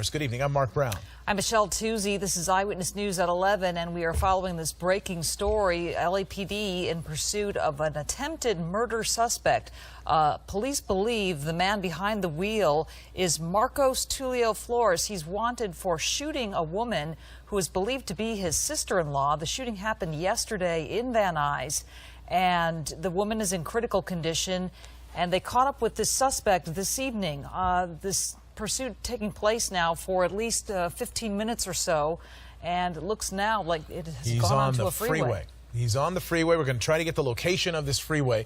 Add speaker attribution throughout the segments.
Speaker 1: Dangerous. Good evening. I'm Mark Brown.
Speaker 2: I'm Michelle Tuzzi. This is Eyewitness News at 11, and we are following this breaking story. LAPD in pursuit of an attempted murder suspect. Police believe the man behind the wheel is Marcos Tulio Flores. He's wanted for shooting a woman who is believed to be his sister-in-law. The shooting happened yesterday in Van Nuys, and the woman is in critical condition. And they caught up with this suspect this evening. This pursuit taking place now for at least 15 minutes or so, and it looks now like it has gone onto a freeway.
Speaker 1: He's on the freeway. We're going to try to get the location of this freeway.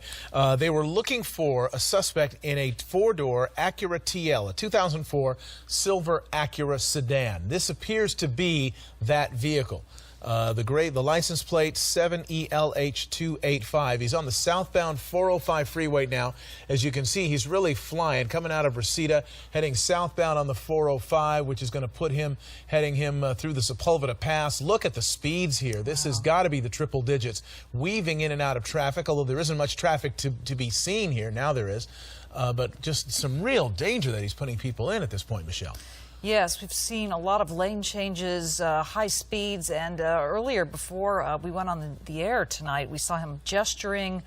Speaker 1: They were looking for a suspect in a four-door Acura TL, a 2004 silver Acura sedan. This appears to be that vehicle. The license plate 7ELH285. He's on the southbound 405 freeway now. As you can see, he's really flying, coming out of Reseda, heading southbound on the 405, which is going to put him, heading him through the Sepulveda Pass. Look at the speeds here. This has got to be the triple digits, weaving in and out of traffic, although there isn't much traffic to be seen here. Now there is. But just some real danger that he's putting people in at this point, Michelle.
Speaker 2: Yes, we've seen a lot of lane changes, high speeds, and earlier before we went on the air tonight, we saw him gesturing,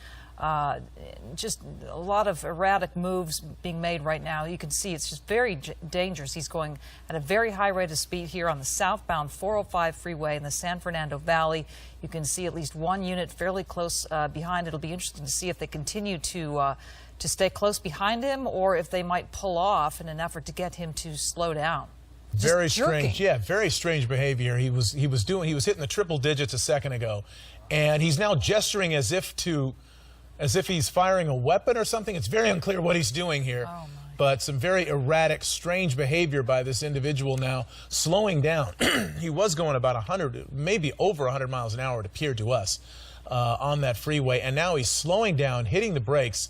Speaker 2: just a lot of erratic moves being made right now. You can see it's just very dangerous. He's going at a very high rate of speed here on the southbound 405 freeway in the San Fernando Valley. You can see at least one unit fairly close behind. It'll be interesting to see if they continue to stay close behind him, or if they might pull off in an effort to get him to slow down.
Speaker 1: Very strange, yeah, very strange behavior. He was hitting the triple digits a second ago, and he's now gesturing as if he's firing a weapon or something. It's very unclear what he's doing here.
Speaker 2: Oh,
Speaker 1: but some very erratic, strange behavior by this individual now, slowing down. He was going about 100, maybe over 100 miles an hour, it appeared to us, on that freeway, and now he's slowing down, hitting the brakes.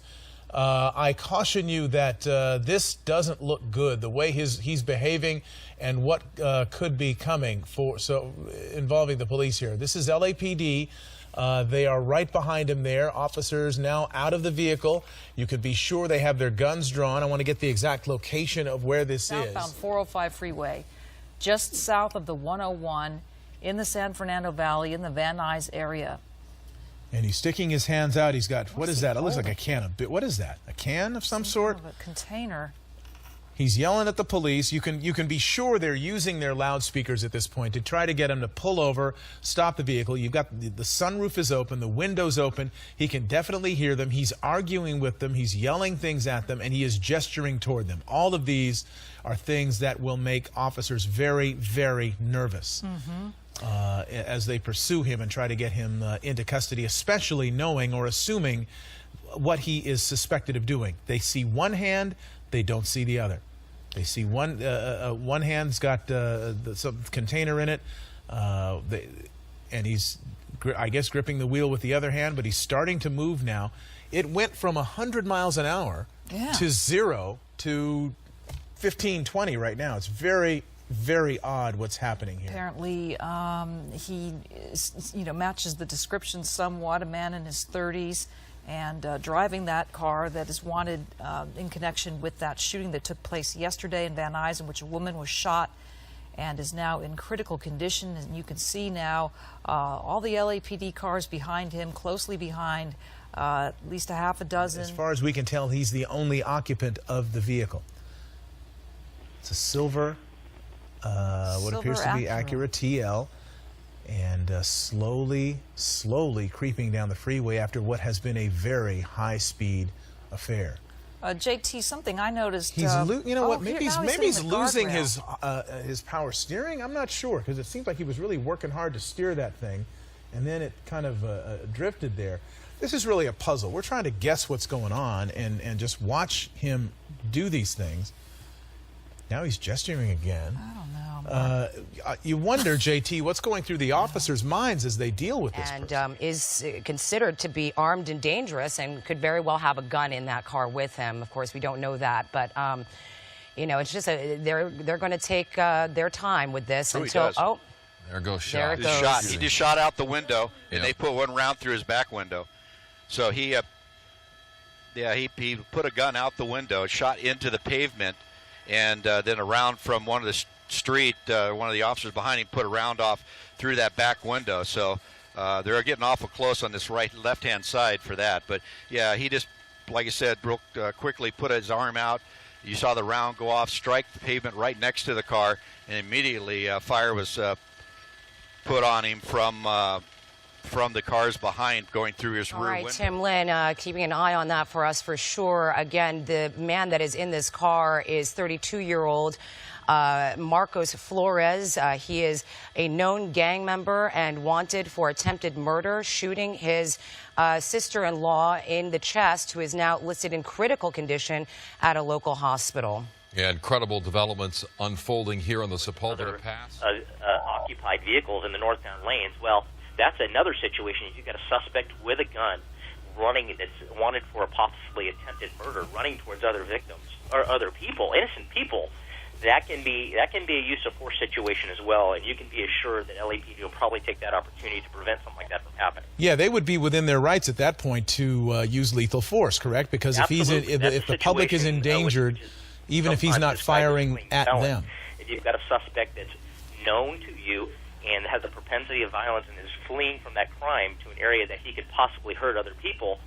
Speaker 1: I caution you that this doesn't look good, the way he's behaving and what could be coming involving the police here. This is LAPD. They are right behind him there. Officers now out of the vehicle. You could be sure they have their guns drawn. I want to get the exact location of where this is.
Speaker 2: Southbound 405 freeway, just south of the 101 in the San Fernando Valley in the Van Nuys area.
Speaker 1: And he's sticking his hands out. He's got, what is that? It looks like a can of, what is that? A can of some sort?
Speaker 2: Kind of a container.
Speaker 1: He's yelling at the police. You can be sure they're using their loudspeakers at this point to try to get him to pull over, stop the vehicle. You've got the sunroof is open, the window's open. He can definitely hear them. He's arguing with them. He's yelling things at them, and he is gesturing toward them. All of these are things that will make officers very, very nervous. As they pursue him and try to get him into custody, especially knowing or assuming what he is suspected of doing. They see one hand, they don't see the other. They see one hand's got some container in it, and he's, I guess, gripping the wheel with the other hand, but he's starting to move now. It went from 100 miles an hour to 0 to 15, 20 right now. It's very odd what's happening here.
Speaker 2: Apparently, he matches the description somewhat, a man in his 30s, and driving that car that is wanted in connection with that shooting that took place yesterday in Van Nuys, in which a woman was shot and is now in critical condition. And you can see now all the LAPD cars behind him, closely behind, at least a half a dozen.
Speaker 1: As far as we can tell, he's the only occupant of the vehicle. It's a silver what appears to be Acura TL, and slowly creeping down the freeway after what has been a very high-speed affair.
Speaker 2: JT, something I noticed.
Speaker 1: He's you know what? Maybe he's losing
Speaker 2: guardrail.
Speaker 1: his power steering. I'm not sure, because it seems like he was really working hard to steer that thing, and then it kind of drifted there. This is really a puzzle. We're trying to guess what's going on and just watch him do these things. Now he's gesturing again.
Speaker 2: I don't know.
Speaker 1: You wonder, JT, what's going through the officers' minds as they deal with this person?
Speaker 3: And is considered to be armed and dangerous, and could very well have a gun in that car with him. Of course, we don't know that, but you know, it's just they're going to take their time with this until
Speaker 4: there goes shot.
Speaker 3: There it goes.
Speaker 5: He just shot out the window, and they put one round through his back window. So he put a gun out the window, shot into the pavement, and then around from one of the street, one of the officers behind him put a round off through that back window. So they're getting awful close on this left-hand side for that. But yeah, he just, like I said, broke quickly, put his arm out. You saw the round go off, strike the pavement right next to the car, and immediately fire was put on him from the cars behind going through his rear window.
Speaker 3: Tim Lynn, keeping an eye on that for us for sure. Again, the man that is in this car is 32-year-old Marcos Flores. He is a known gang member and wanted for attempted murder, shooting his sister-in-law in the chest, who is now listed in critical condition at a local hospital.
Speaker 4: Yeah, incredible developments unfolding here on the Sepulveda Pass.
Speaker 6: Occupied vehicles in the northbound lanes. Well, that's another situation. You've got a suspect with a gun running that's wanted for a possibly attempted murder, running towards other victims or other people, innocent people. That can be a use of force situation as well, and you can be assured that LAPD will probably take that opportunity to prevent something like that from happening.
Speaker 1: Yeah, they would be within their rights at that point to use lethal force, correct? Because
Speaker 6: Absolutely.
Speaker 1: if the public is endangered, even if he's not firing at them.
Speaker 6: If you've got a suspect that's known to you and has a propensity of violence and is fleeing from that crime to an area that he could possibly hurt other people,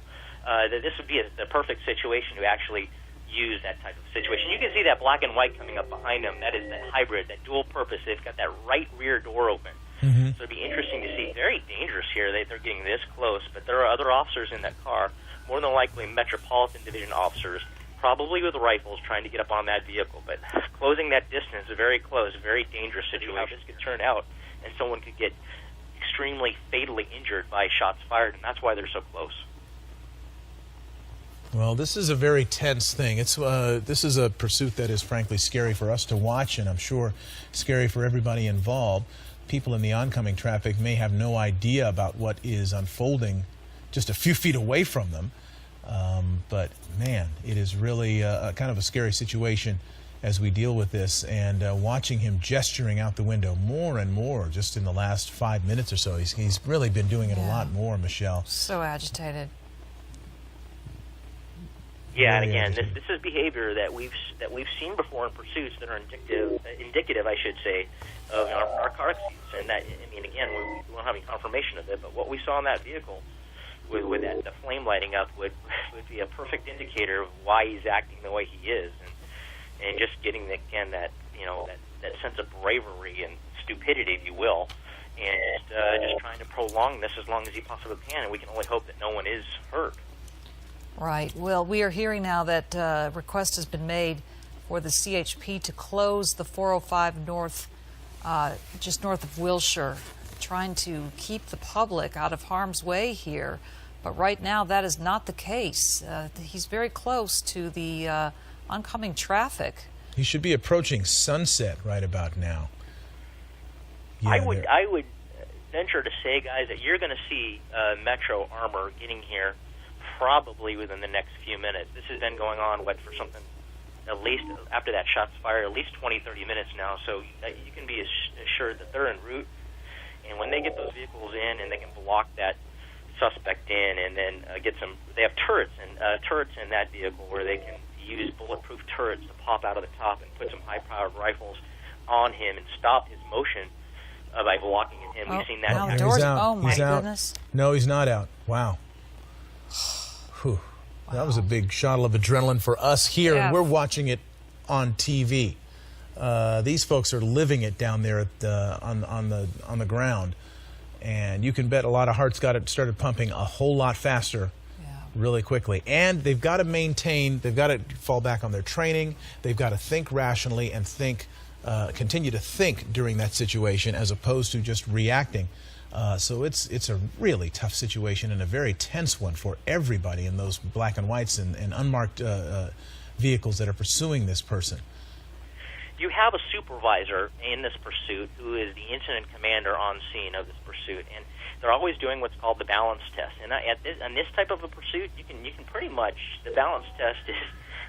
Speaker 6: that this would be the perfect situation to actually use that type of situation. You can see that black and white coming up behind them. That is that hybrid, that dual purpose. They've got that right rear door open. So it'd be interesting to see. Very dangerous here. They're getting this close, but there are other officers in that car, more than likely Metropolitan Division officers, probably with rifles trying to get up on that vehicle. But closing that distance is very close, very dangerous situation. How this could turn out, and someone could get extremely fatally injured by shots fired, and that's why they're so close.
Speaker 1: Well, this is a very tense thing. This is a pursuit that is frankly scary for us to watch, and I'm sure scary for everybody involved. People in the oncoming traffic may have no idea about what is unfolding just a few feet away from them. But man, it is really kind of a scary situation as we deal with this, and watching him gesturing out the window more and more just in the last 5 minutes or so. He's really been doing it a lot more, Michelle.
Speaker 2: So agitated.
Speaker 6: Yeah,
Speaker 1: Really
Speaker 6: and again, this is behavior that we've seen before in pursuits that are indicative, I should say, of narcotics use. And that, I mean, again, we don't have any confirmation of it, but what we saw in that vehicle with that, the flame lighting up would be a perfect indicator of why he's acting the way he is, and just getting again that sense of bravery and stupidity, if you will, and just trying to prolong this as long as he possibly can, and we can only hope that no one is hurt.
Speaker 2: Right. Well, we are hearing now that a request has been made for the CHP to close the 405 north, just north of Wilshire, trying to keep the public out of harm's way here. But right now, that is not the case. He's very close to the oncoming traffic.
Speaker 1: He should be approaching Sunset right about now. Yeah,
Speaker 6: I would venture to say, guys, that you're going to see Metro Armor getting here probably within the next few minutes. This has been going on, for something, at least after that shot's fired, at least 20, 30 minutes now. So you can be assured that they're en route. And when they get those vehicles in and they can block that suspect in and then get some, they have turrets in that vehicle where they can use bulletproof turrets to pop out of the top and put some high-powered rifles on him and stop his motion by blocking him. We've seen that.
Speaker 2: Now the
Speaker 1: He's
Speaker 2: doors.
Speaker 1: out.
Speaker 2: Oh my
Speaker 1: He's out.
Speaker 2: goodness.
Speaker 1: No, he's not out. Wow. Whew. That was a big shot of adrenaline for us here, and we're watching it on TV. These folks are living it down there on the ground, and you can bet a lot of hearts started pumping a whole lot faster, really quickly. And they've got to maintain, they've got to fall back on their training. They've got to think rationally and continue to think during that situation as opposed to just reacting. So it's a really tough situation and a very tense one for everybody in those black and whites and unmarked vehicles that are pursuing this person.
Speaker 6: You have a supervisor in this pursuit who is the incident commander on scene of this pursuit, and they're always doing what's called the balance test. And on this type of a pursuit, you can pretty much, the balance test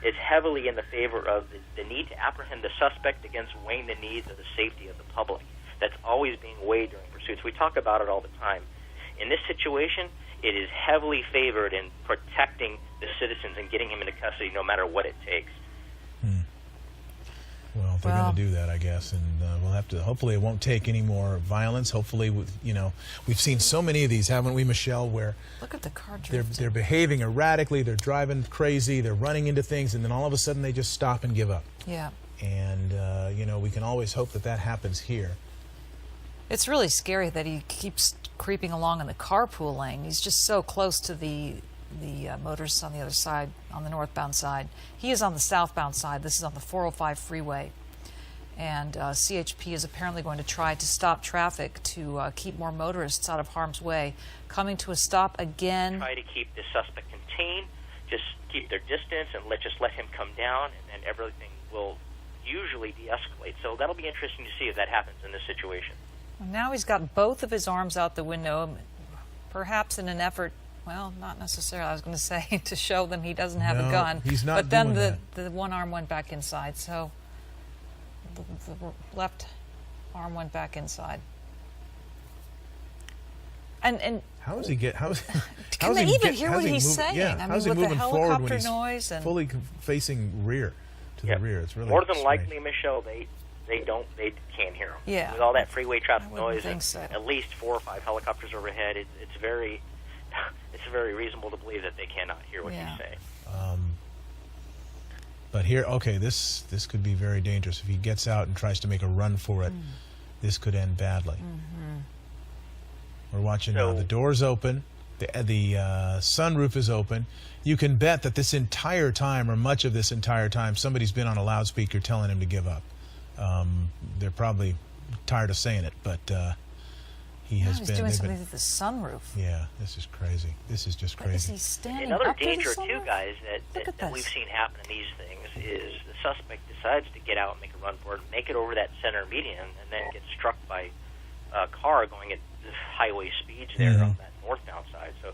Speaker 6: is heavily in the favor of the need to apprehend the suspect against weighing the needs of the safety of the public. That's always being weighed during pursuits. We talk about it all the time. In this situation, it is heavily favored in protecting the citizens and getting him into custody no matter what it takes.
Speaker 1: Well, they're going to do that, I guess, and we'll have to. Hopefully, it won't take any more violence. Hopefully, we've seen so many of these, haven't we, Michelle? Where
Speaker 2: look at the car.
Speaker 1: They're behaving erratically. They're driving crazy. They're running into things, and then all of a sudden they just stop and give up.
Speaker 2: Yeah.
Speaker 1: And we can always hope that happens here.
Speaker 2: It's really scary that he keeps creeping along in the carpool lane. He's just so close to the motorists on the other side, on the northbound side. He is on the southbound side. This is on the 405 freeway. And CHP is apparently going to try to stop traffic to keep more motorists out of harm's way. Coming to a stop again.
Speaker 6: Try to keep the suspect contained, just keep their distance, and just let him come down, and then everything will usually de-escalate. So that'll be interesting to see if that happens in this situation.
Speaker 2: Well, now he's got both of his arms out the window, perhaps in an effort, well, not necessarily, I was going to say, to show them he doesn't have a gun.
Speaker 1: He's not
Speaker 2: but then
Speaker 1: doing
Speaker 2: the one arm went back inside, so the left arm went back inside. And
Speaker 1: how does he get?
Speaker 2: Can they even hear what he's saying?
Speaker 1: Yeah,
Speaker 2: I
Speaker 1: how's
Speaker 2: mean,
Speaker 1: he
Speaker 2: with the
Speaker 1: moving forward when
Speaker 2: helicopter
Speaker 1: he's
Speaker 2: noise and
Speaker 1: fully facing rear to the rear? It's really
Speaker 6: more than
Speaker 1: strange.
Speaker 6: likely, Michelle, they can't hear him.
Speaker 2: Yeah.
Speaker 6: With all that freeway traffic
Speaker 2: I wouldn't
Speaker 6: noise
Speaker 2: think
Speaker 6: and
Speaker 2: so.
Speaker 6: at least 4 or 5 helicopters overhead, it's very reasonable to believe that they cannot hear what he's saying.
Speaker 1: But here, okay, this could be very dangerous. If he gets out and tries to make a run for it, this could end badly. We're watching now. The door's open. The sunroof is open. You can bet that this entire time, or much of this entire time, somebody's been on a loudspeaker telling him to give up. They're probably tired of saying it, but he has
Speaker 2: he's
Speaker 1: been.
Speaker 2: doing something to the sunroof.
Speaker 1: Yeah, this is crazy. This is just
Speaker 2: But is
Speaker 1: crazy.
Speaker 2: he standing
Speaker 6: Another
Speaker 2: up to the
Speaker 6: danger, too,
Speaker 2: sunroof?
Speaker 6: guys,
Speaker 2: Look at
Speaker 6: that we've
Speaker 2: this.
Speaker 6: seen happen in these things is the suspect decides to get out and make a run for it, make it over that center median, and then get struck by a car going at highway speeds there on that northbound side. So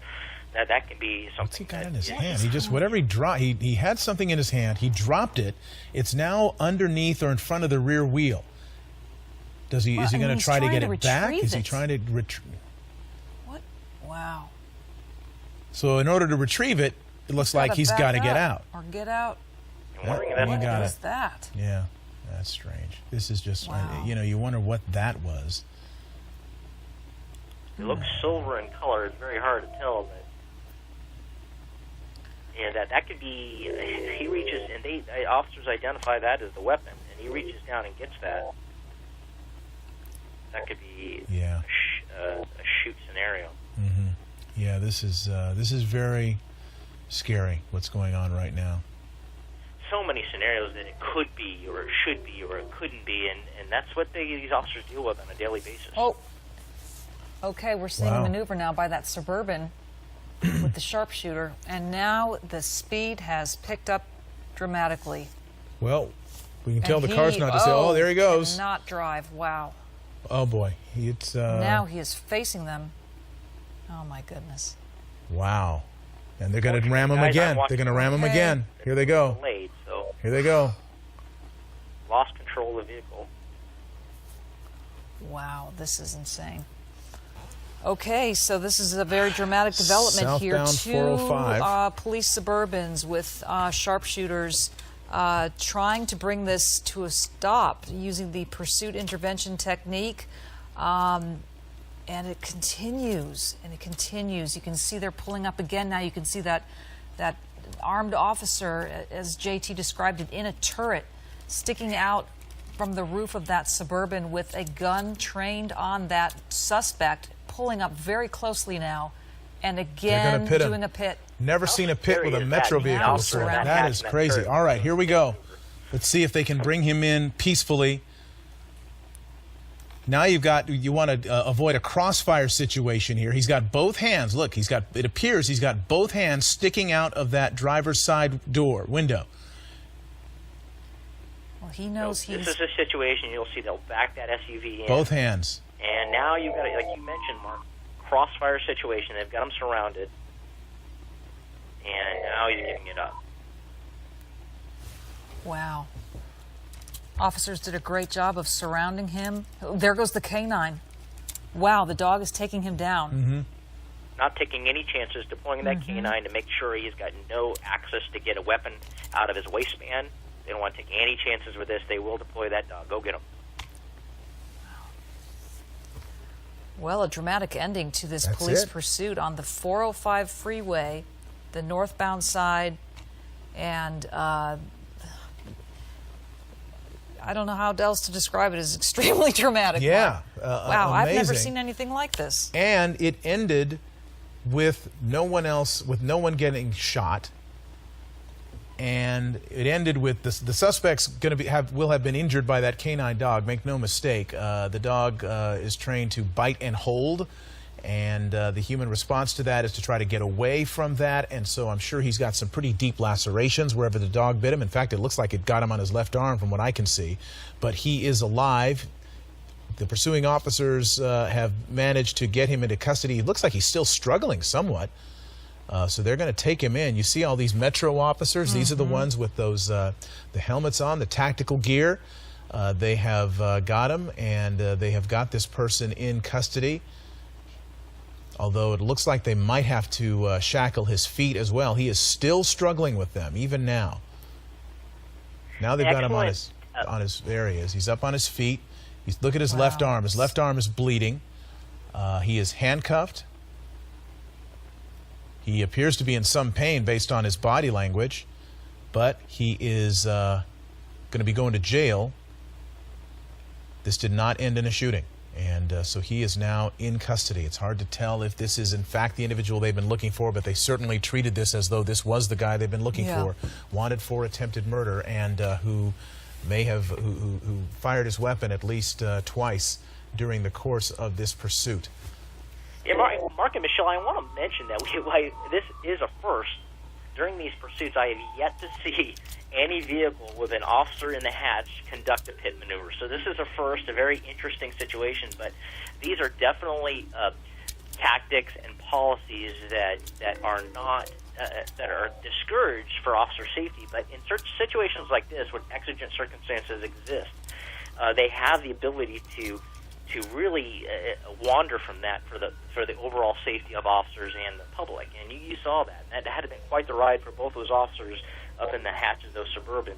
Speaker 6: that can be something.
Speaker 1: What's he got in his hand? He just, whatever he dropped, he had something in his hand. He dropped it. It's now underneath or in front of the rear wheel. Is he going to try to get it back? Is he trying to retrieve?
Speaker 2: What? Wow.
Speaker 1: So in order to retrieve it, it looks like he's got to get out.
Speaker 2: Or get out.
Speaker 6: I'm wondering if
Speaker 1: He
Speaker 6: that's
Speaker 1: got
Speaker 2: What
Speaker 1: it.
Speaker 2: is that?
Speaker 1: Yeah, that's strange. This is just,
Speaker 2: Wow.
Speaker 1: you wonder what that was.
Speaker 6: It looks silver in color. It's very hard to tell, but that could be. He reaches, and officers identify that as the weapon, and he reaches down and gets that. That could be a shoot scenario.
Speaker 1: Yeah, this is very scary. What's going on right now?
Speaker 6: So many scenarios that it could be, or it should be, or it couldn't be, and that's what these officers deal with on a daily basis.
Speaker 2: Oh. Okay, we're seeing a maneuver now by that Suburban with the sharpshooter, and now the speed has picked up dramatically.
Speaker 1: Well, we can tell
Speaker 2: And
Speaker 1: the car's not to say, oh, there he goes.
Speaker 2: Not drive. Wow.
Speaker 1: Oh, boy. It's
Speaker 2: Now he is facing them. Oh, my goodness.
Speaker 1: wow. And they're going to ram him again. They're going to ram him again. Here they go.
Speaker 6: Delayed, so
Speaker 1: Here they go.
Speaker 6: lost control of the vehicle.
Speaker 2: Wow, this is insane. Okay, so this is a very dramatic development here.
Speaker 1: Southbound 405.
Speaker 2: Two police Suburbans with sharpshooters trying to bring this to a stop using the pursuit intervention technique. And it continues, and it continues. You can see they're pulling up again now. You can see that armed officer, as JT described it, in a turret, sticking out from the roof of that Suburban with a gun trained on that suspect, pulling up very closely now, and again doing a pit.
Speaker 1: Never seen a pit with a Metro vehicle before.
Speaker 2: surrounded.
Speaker 1: That is crazy. All right, here we go. Let's see if they can bring him in peacefully. Now you want to avoid a crossfire situation here. He's got both hands. Look, it appears he's got both hands sticking out of that driver's side window.
Speaker 2: Well, he knows
Speaker 6: This is a situation you'll see they'll back that SUV in.
Speaker 1: Both hands.
Speaker 6: And now you've got, like you mentioned, Mark, crossfire situation. They've got him surrounded. And now he's giving it up.
Speaker 2: Wow. Officers did a great job of surrounding him. Oh, there goes the canine. Wow, the dog is taking him down.
Speaker 6: Not taking any chances, deploying that canine to make sure he's got no access to get a weapon out of his waistband. They don't want to take any chances with this. They will deploy that dog. Go get them.
Speaker 2: Well, a dramatic ending to this
Speaker 1: That's
Speaker 2: police
Speaker 1: it.
Speaker 2: pursuit on the 405 freeway, the northbound side, and I don't know how else to describe it. It's extremely dramatic.
Speaker 1: Yeah.
Speaker 2: Wow, I've never
Speaker 1: amazing.
Speaker 2: seen anything like this.
Speaker 1: And it ended with no one getting shot. And it ended with the suspect's going to will have been injured by that canine dog. Make no mistake. The dog is trained to bite and hold, and the human response to that is to try to get away from that. And so I'm sure he's got some pretty deep lacerations wherever the dog bit him. In fact, it looks like it got him on his left arm from what I can see. But he is alive. The pursuing officers have managed to get him into custody. It looks like he's still struggling somewhat. So they're going to take him in. You see all these Metro officers. These are the ones with those the helmets on, the tactical gear. They have got him, and they have got this person in custody. Although it looks like they might have to shackle his feet as well. He is still struggling with them, even now. Now they've got him on his. There he is. He's up on his feet. Look at his left arm. His left arm is bleeding. He is handcuffed. He appears to be in some pain based on his body language, but he is going to be going to jail. This did not end in a shooting, and so he is now in custody. It's hard to tell if this is in fact the individual they've been looking for, but they certainly treated this as though this was the guy they've been looking for, wanted for attempted murder, and who may have who fired his weapon at least twice during the course of this pursuit.
Speaker 6: Yeah, Mark and Michelle, I want to mention that this is a first. During these pursuits, I have yet to see any vehicle with an officer in the hatch conduct a pit maneuver. So this is a first, a very interesting situation. But these are definitely tactics and policies that are not that are discouraged for officer safety. But in certain situations like this, when exigent circumstances exist, they have the ability to really wander from that for the overall safety of officers and the public. And you saw that. That had been quite the ride for both those officers up in the hatches of those Suburbans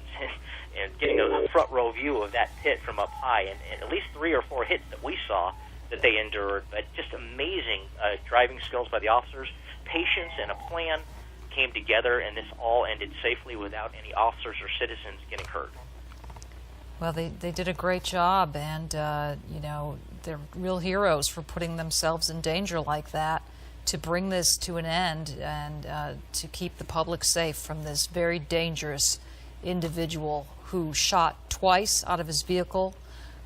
Speaker 6: and getting a front row view of that pit from up high. And at least 3 or 4 hits that we saw that they endured. But just amazing driving skills by the officers. Patience and a plan came together, and this all ended safely without any officers or citizens getting hurt.
Speaker 2: Well, they did a great job, and, you know, they're real heroes for putting themselves in danger like that to bring this to an end and to keep the public safe from this very dangerous individual who shot twice out of his vehicle,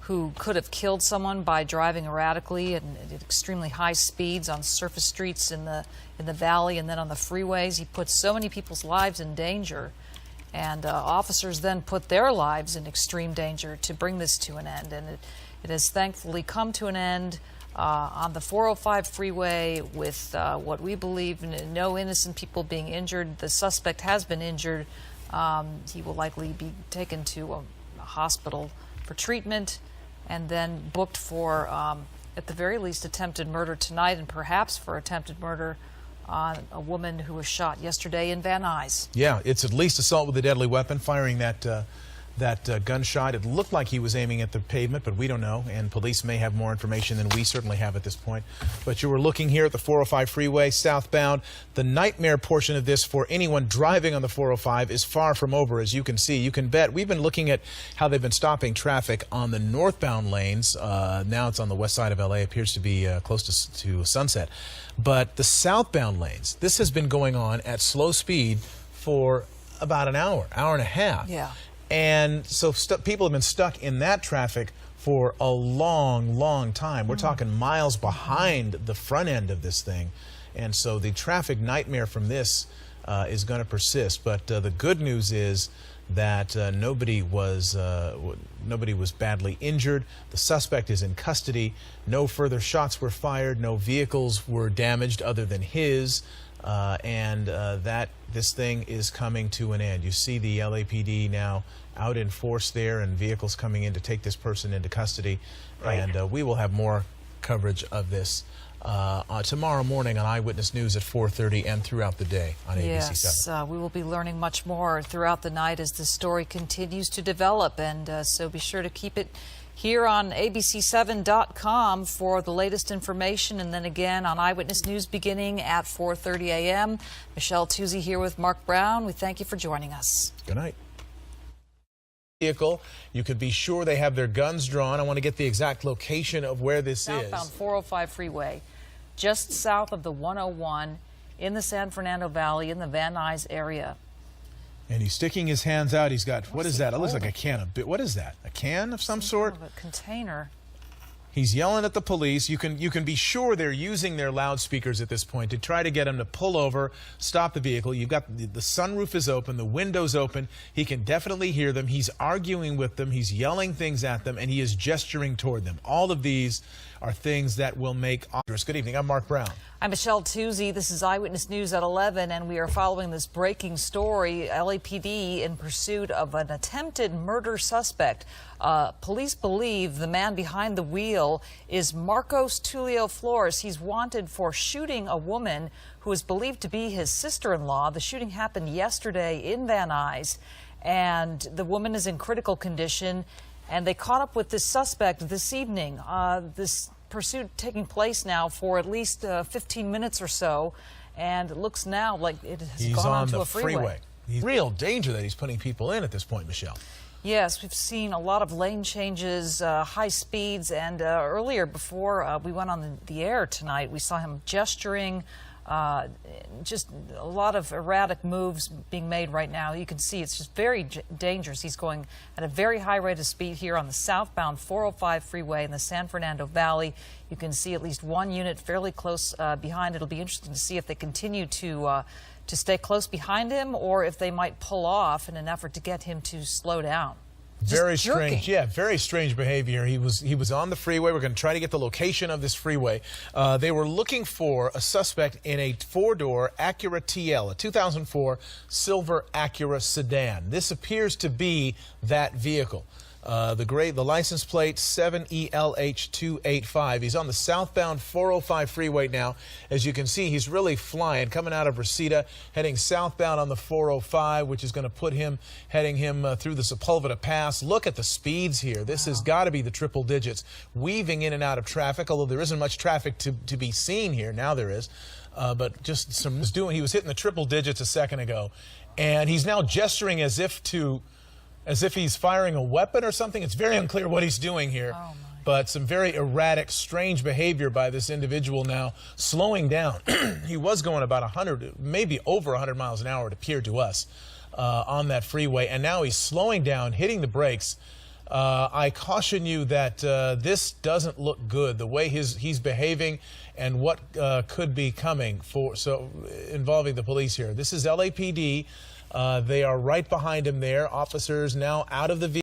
Speaker 2: who could have killed someone by driving erratically and at extremely high speeds on surface streets in the valley and then on the freeways. He put so many people's lives in danger. And officers then put their lives in extreme danger to bring this to an end. And it has thankfully come to an end on the 405 freeway with what we believe no innocent people being injured. The suspect has been injured. He will likely be taken to a hospital for treatment and then booked for, at the very least, attempted murder tonight and perhaps for attempted murder on a woman who was shot yesterday in Van Nuys.
Speaker 1: Yeah, it's at least assault with a deadly weapon, firing that gunshot. It looked like he was aiming at the pavement, but we don't know, and police may have more information than we certainly have at this point. But you were looking here at the 405 freeway, southbound. The nightmare portion of this for anyone driving on the 405 is far from over, as you can see. You can bet we've been looking at how they've been stopping traffic on the northbound lanes. Now it's on the west side of LA, appears to be close to Sunset. But the southbound lanes, this has been going on at slow speed for about an hour and a half.
Speaker 2: Yeah.
Speaker 1: And so people have been stuck in that traffic for a long, long time. We're talking miles behind the front end of this thing. And so the traffic nightmare from this is going to persist. But the good news is that nobody was badly injured. The suspect is in custody. No further shots were fired. No vehicles were damaged other than his. That this thing is coming to an end. You see the LAPD now out in force there and vehicles coming in to take this person into custody. Right. And we will have more coverage of this tomorrow morning on Eyewitness News at 4:30 and throughout the day on ABC 7.
Speaker 2: Yes, we will be learning much more throughout the night as the story continues to develop, and so be sure to keep it here on abc7.com for the latest information, and then again on Eyewitness News beginning at 4:30 a.m. Michelle Tuzzi here with Mark Brown. We thank you for joining us.
Speaker 1: Good night. Vehicle, you can be sure they have their guns drawn. I want to get the exact location of where this
Speaker 2: Southbound
Speaker 1: is.
Speaker 2: 405 freeway, just south of the 101 in the San Fernando Valley in the Van Nuys area.
Speaker 1: And he's sticking his hands out. He's got, what is that? It looks like a can of, what is that? A can of some sort?
Speaker 2: Kind of a container.
Speaker 1: He's yelling at the police. You can be sure they're using their loudspeakers at this point to try to get him to pull over, stop the vehicle. You've got the sunroof is open, the window's open. He can definitely hear them. He's arguing with them. He's yelling things at them, and he is gesturing toward them. All of these are things that will make officers. Good evening. I'm Mark Brown.
Speaker 2: I'm Michelle Tuzzi. This is Eyewitness News at 11, and we are following this breaking story. LAPD in pursuit of an attempted murder suspect. Police believe the man behind the wheel is Marcos Tulio Flores. He's wanted for shooting a woman who is believed to be his sister-in-law. The shooting happened yesterday in Van Nuys, and the woman is in critical condition, and they caught up with this suspect this evening. This pursuit taking place now for at least 15 minutes or so, and it looks now like it has gone onto a freeway.
Speaker 1: He's in real danger that he's putting people in at this point, Michelle.
Speaker 2: Yes, we've seen a lot of lane changes, high speeds, and earlier before we went on the air tonight, we saw him gesturing, just a lot of erratic moves being made right now. You can see it's just very dangerous. He's going at a very high rate of speed here on the southbound 405 freeway in the San Fernando Valley. You can see at least one unit fairly close behind. It'll be interesting to see if they continue to stay close behind him or if they might pull off in an effort to get him to slow down.
Speaker 1: Very strange, yeah, very strange behavior. He was on the freeway. We're going to try to get the location of this freeway. They were looking for a suspect in a four-door Acura TL, a 2004 silver Acura sedan. This appears to be that vehicle. The license plate 7ELH285. He's on the southbound 405 freeway now. As you can see, he's really flying, coming out of Reseda, heading southbound on the 405, which is going to put him, heading him through the Sepulveda Pass. Look at the speeds here. This has got to be the triple digits, weaving in and out of traffic, although there isn't much traffic to be seen here. Now there is. But just some he was hitting the triple digits a second ago, and he's now gesturing as if he's firing a weapon or something. It's very unclear what he's doing here.
Speaker 2: Oh,
Speaker 1: but some very erratic, strange behavior by this individual now, slowing down. He was going about 100, maybe over 100 miles an hour, it appeared to us, on that freeway. And now he's slowing down, hitting the brakes. I caution you that this doesn't look good, the way he's behaving and what could be coming involving the police here. This is LAPD. They are right behind him there. Officers now out of the vehicle.